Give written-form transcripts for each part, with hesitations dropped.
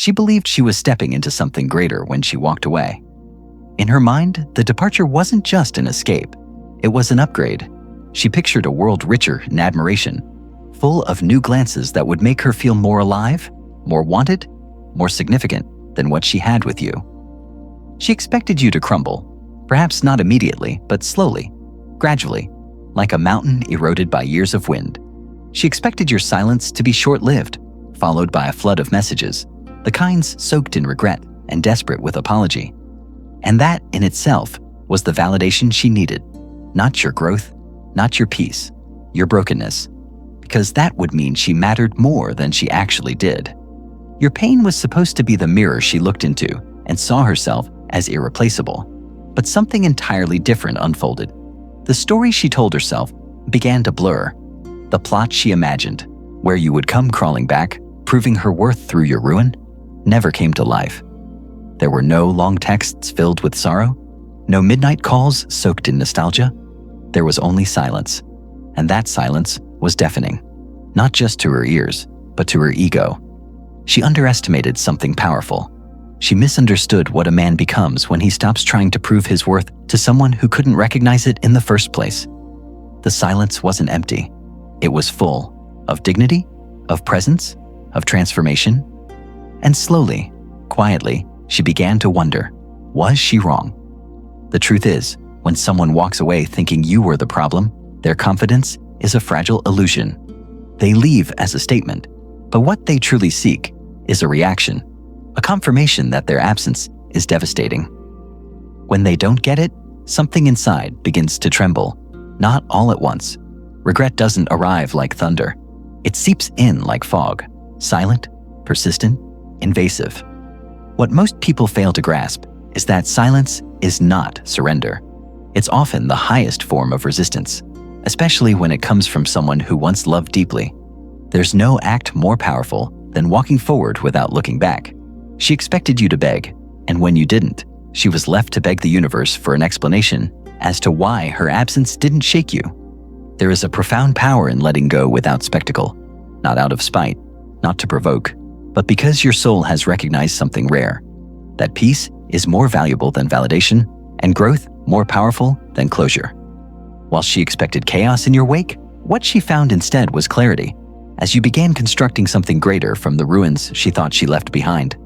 She believed she was stepping into something greater when she walked away. In her mind, the departure wasn't just an escape. It was an upgrade. She pictured a world richer in admiration, full of new glances that would make her feel more alive, more wanted, more significant than what she had with you. She expected you to crumble, perhaps not immediately, but slowly, gradually, like a mountain eroded by years of wind. She expected your silence to be short-lived, followed by a flood of messages, the kinds soaked in regret and desperate with apology. And that, in itself, was the validation she needed. Not your growth, not your peace, your brokenness, because that would mean she mattered more than she actually did. Your pain was supposed to be the mirror she looked into and saw herself as irreplaceable. But something entirely different unfolded. The story she told herself began to blur. The plot she imagined, where you would come crawling back, proving her worth through your ruin, never came to life. There were no long texts filled with sorrow, no midnight calls soaked in nostalgia. There was only silence, and that silence was deafening, not just to her ears, but to her ego. She underestimated something powerful. She misunderstood what a man becomes when he stops trying to prove his worth to someone who couldn't recognize it in the first place. The silence wasn't empty. It was full of dignity, of presence, of transformation. And slowly, quietly, she began to wonder, was she wrong? The truth is, when someone walks away thinking you were the problem, their confidence is a fragile illusion. They leave as a statement, but what they truly seek is a reaction, a confirmation that their absence is devastating. When they don't get it, something inside begins to tremble, not all at once. Regret doesn't arrive like thunder. It seeps in like fog, silent, persistent, invasive. What most people fail to grasp is that silence is not surrender. It's often the highest form of resistance, especially when it comes from someone who once loved deeply. There's no act more powerful than walking forward without looking back. She expected you to beg, and when you didn't, she was left to beg the universe for an explanation as to why her absence didn't shake you. There is a profound power in letting go without spectacle, not out of spite, not to provoke, but because your soul has recognized something rare, that peace is more valuable than validation, and growth more powerful than closure. While she expected chaos in your wake, what she found instead was clarity, as you began constructing something greater from the ruins she thought she left behind.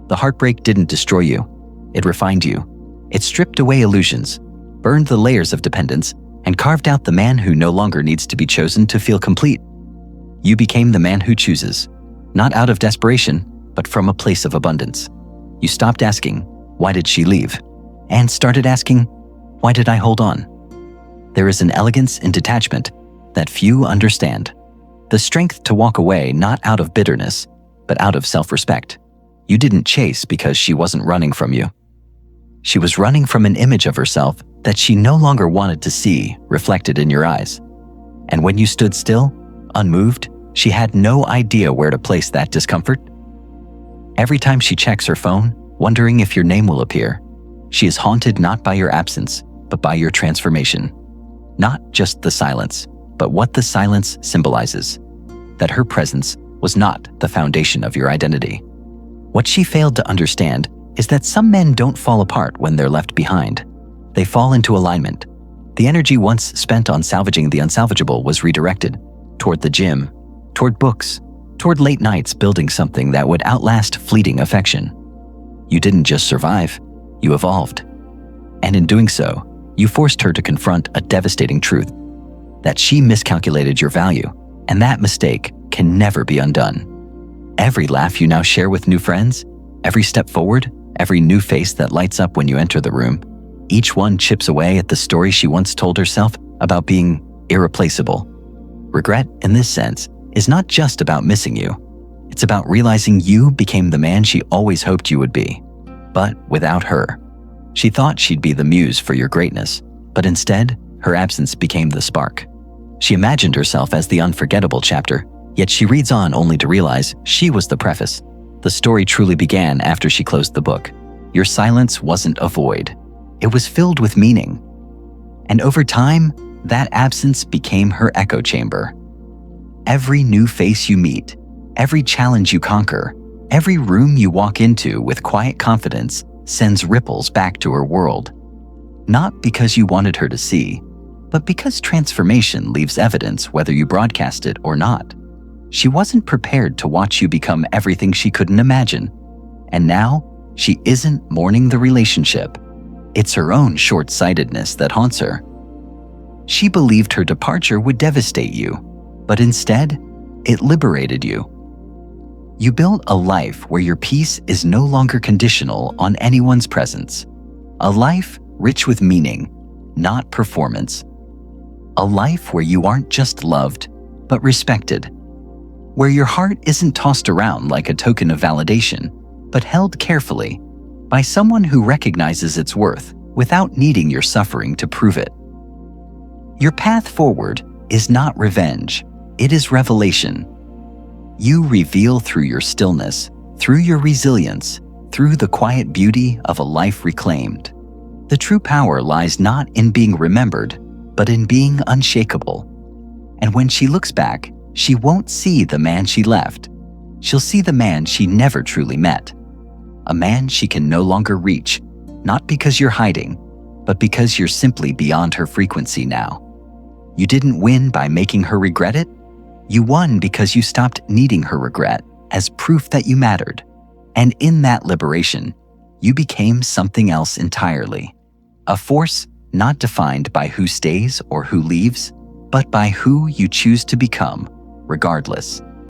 The heartbreak didn't destroy you. It refined you. It stripped away illusions, burned the layers of dependence, and carved out the man who no longer needs to be chosen to feel complete. You became the man who chooses, not out of desperation, but from a place of abundance. You stopped asking, "Why did she leave?" and started asking, "Why did I hold on?" There is an elegance in detachment that few understand. The strength to walk away not out of bitterness, but out of self-respect. You didn't chase because she wasn't running from you. She was running from an image of herself that she no longer wanted to see reflected in your eyes. And when you stood still, unmoved, she had no idea where to place that discomfort. Every time she checks her phone, wondering if your name will appear, she is haunted not by your absence, but by your transformation. Not just the silence, but what the silence symbolizes. That her presence was not the foundation of your identity. What she failed to understand is that some men don't fall apart when they're left behind. They fall into alignment. The energy once spent on salvaging the unsalvageable was redirected toward the gym, toward books, toward late nights building something that would outlast fleeting affection. You didn't just survive, you evolved. And in doing so, you forced her to confront a devastating truth, that she miscalculated your value, and that mistake can never be undone. Every laugh you now share with new friends, every step forward, every new face that lights up when you enter the room, each one chips away at the story she once told herself about being irreplaceable. Regret, in this sense, is not just about missing you. It's about realizing you became the man she always hoped you would be, but without her. She thought she'd be the muse for your greatness, but instead, her absence became the spark. She imagined herself as the unforgettable chapter, yet she reads on only to realize she was the preface. The story truly began after she closed the book. Your silence wasn't a void. It was filled with meaning. And over time, that absence became her echo chamber. Every new face you meet, every challenge you conquer, Every room you walk into with quiet confidence sends ripples back to her world. Not because you wanted her to see, but because transformation leaves evidence whether you broadcast it or not. She wasn't prepared to watch you become everything she couldn't imagine. And now, she isn't mourning the relationship. It's her own short-sightedness that haunts her. She believed her departure would devastate you, but instead, it liberated you. You built a life where your peace is no longer conditional on anyone's presence. A life rich with meaning, not performance. A life where you aren't just loved, but respected. Where your heart isn't tossed around like a token of validation, but held carefully by someone who recognizes its worth without needing your suffering to prove it. Your path forward is not revenge, it is revelation. You reveal through your stillness, through your resilience, through the quiet beauty of a life reclaimed. The true power lies not in being remembered, but in being unshakable. And when she looks back, she won't see the man she left. She'll see the man she never truly met. A man she can no longer reach, not because you're hiding, but because you're simply beyond her frequency now. You didn't win by making her regret it. You won because you stopped needing her regret as proof that you mattered. And in that liberation, you became something else entirely. A force not defined by who stays or who leaves, but by who you choose to become, regardless.